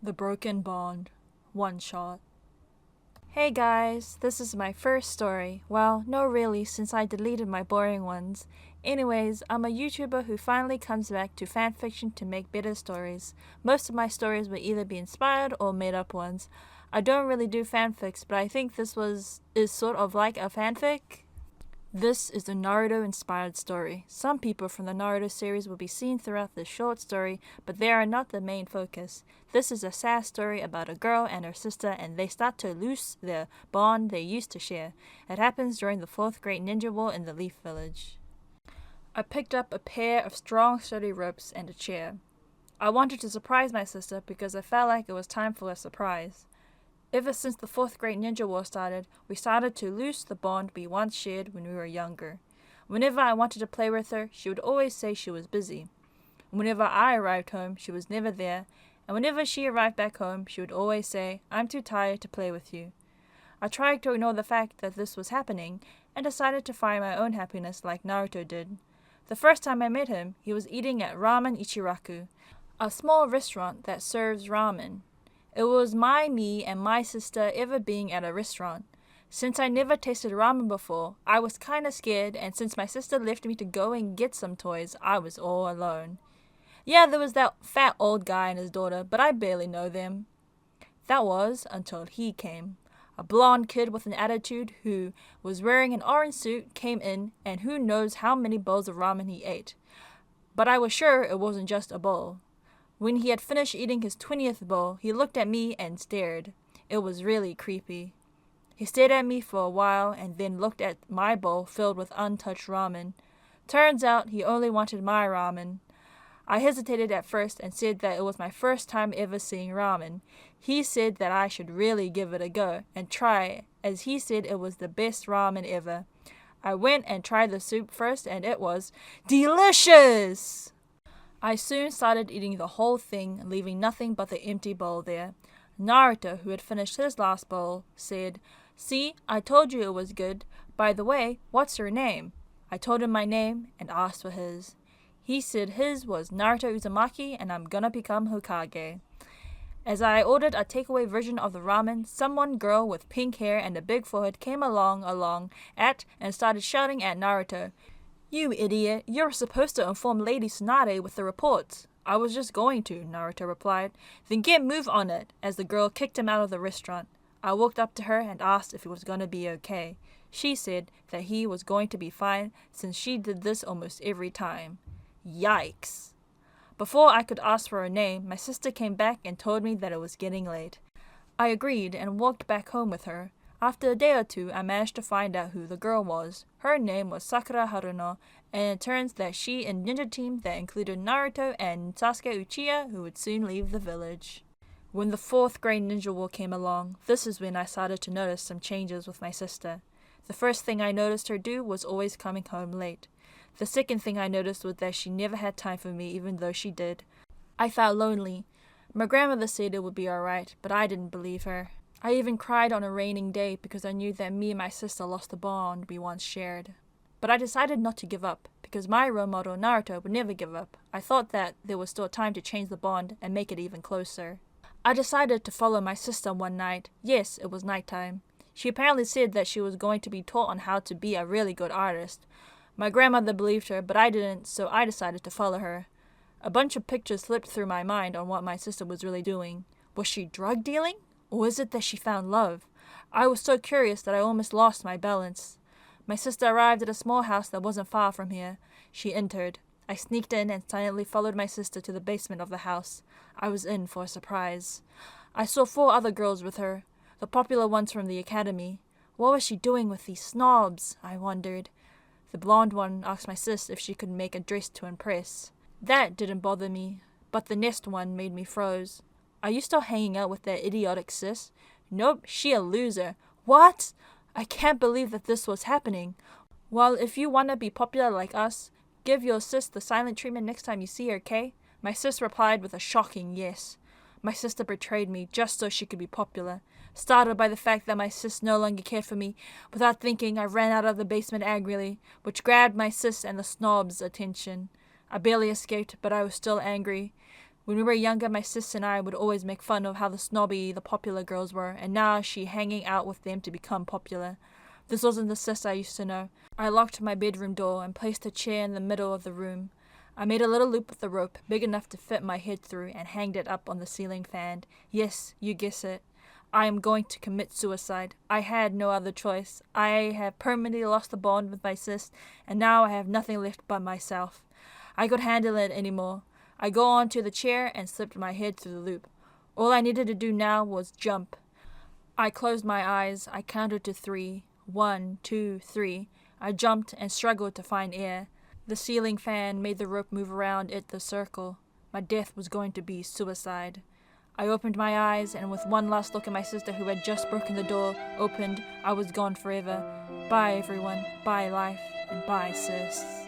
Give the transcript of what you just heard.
The Broken Bond, one shot. Hey guys, this is my first story. Well, no really, since I deleted my boring ones. Anyways, I'm a YouTuber who finally comes back to fanfiction to make better stories. Most of my stories will either be inspired or made up ones. I don't really do fanfics, but I think this is sort of like a fanfic. This is a Naruto-inspired story. Some people from the Naruto series will be seen throughout this short story, but they are not the main focus. This is a sad story about a girl and her sister, and they start to lose their bond they used to share. It happens during the 4th Great Ninja War in the Leaf Village. I picked up a pair of strong, sturdy ropes and a chair. I wanted to surprise my sister because I felt like it was time for a surprise. Ever since the 4th Great Ninja War started, we started to lose the bond we once shared when we were younger. Whenever I wanted to play with her, she would always say she was busy. Whenever I arrived home, she was never there, and whenever she arrived back home, she would always say, "I'm too tired to play with you." I tried to ignore the fact that this was happening, and decided to find my own happiness like Naruto did. The first time I met him, he was eating at Ramen Ichiraku, a small restaurant that serves ramen. It was me and my sister ever being at a restaurant. Since I never tasted ramen before, I was kinda scared, and since my sister left me to go and get some toys, I was all alone. Yeah, there was that fat old guy and his daughter, but I barely know them. That was until he came. A blonde kid with an attitude who was wearing an orange suit came in, and who knows how many bowls of ramen he ate. But I was sure it wasn't just a bowl. When he had finished eating his 20th bowl, he looked at me and stared. It was really creepy. He stared at me for a while and then looked at my bowl filled with untouched ramen. Turns out he only wanted my ramen. I hesitated at first and said that it was my first time ever seeing ramen. He said that I should really give it a go and try, as he said it was the best ramen ever. I went and tried the soup first, and it was delicious! I soon started eating the whole thing, leaving nothing but the empty bowl there. Naruto, who had finished his last bowl, said, "See, I told you it was good. By the way, what's your name?" I told him my name and asked for his. He said his was Naruto Uzumaki and I'm gonna become Hokage. As I ordered a takeaway version of the ramen, someone girl with pink hair and a big forehead came along and started shouting at Naruto. "You idiot, you're supposed to inform Lady Tsunade with the reports." "I was just going to," Naruto replied. "Then get move on it," as the girl kicked him out of the restaurant. I walked up to her and asked if he was going to be okay. She said that he was going to be fine since she did this almost every time. Yikes. Before I could ask for her name, my sister came back and told me that it was getting late. I agreed and walked back home with her. After a day or two, I managed to find out who the girl was. Her name was Sakura Haruno, and it turns that she and ninja team that included Naruto and Sasuke Uchiha, who would soon leave the village. When the 4th Great Ninja War came along, this is when I started to notice some changes with my sister. The first thing I noticed her do was always coming home late. The second thing I noticed was that she never had time for me, even though she did. I felt lonely. My grandmother said it would be alright, but I didn't believe her. I even cried on a raining day because I knew that me and my sister lost the bond we once shared. But I decided not to give up, because my role model Naruto would never give up. I thought that there was still time to change the bond and make it even closer. I decided to follow my sister one night. Yes, it was nighttime. She apparently said that she was going to be taught on how to be a really good artist. My grandmother believed her, but I didn't, so I decided to follow her. A bunch of pictures slipped through my mind on what my sister was really doing. Was she drug dealing? Or was it that she found love? I was so curious that I almost lost my balance. My sister arrived at a small house that wasn't far from here. She entered. I sneaked in and silently followed my sister to the basement of the house. I was in for a surprise. I saw 4 other girls with her, the popular ones from the academy. What was she doing with these snobs? I wondered. The blonde one asked my sis if she could make a dress to impress. That didn't bother me, but the next one made me froze. "Are you still hanging out with that idiotic sis?" "Nope, she a loser." "What? I can't believe that this was happening." "Well, if you wanna be popular like us, give your sis the silent treatment next time you see her, okay?" My sis replied with a shocking yes. My sister betrayed me just so she could be popular. Startled by the fact that my sis no longer cared for me, without thinking I ran out of the basement angrily, which grabbed my sis and the snob's attention. I barely escaped, but I was still angry. When we were younger, my sister and I would always make fun of how the snobby the popular girls were, and now she hanging out with them to become popular. This wasn't the sis I used to know. I locked my bedroom door and placed a chair in the middle of the room. I made a little loop with the rope, big enough to fit my head through, and hanged it up on the ceiling fan. Yes, you guess it. I am going to commit suicide. I had no other choice. I have permanently lost the bond with my sis, and now I have nothing left but myself. I could handle it anymore. I go onto the chair and slipped my head through the loop. All I needed to do now was jump. I closed my eyes. I counted to 3. 1, 2, 3. I jumped and struggled to find air. The ceiling fan made the rope move around it the circle. My death was going to be suicide. I opened my eyes, and with one last look at my sister who had just broken the door opened, I was gone forever. Bye everyone, bye life, and bye sis.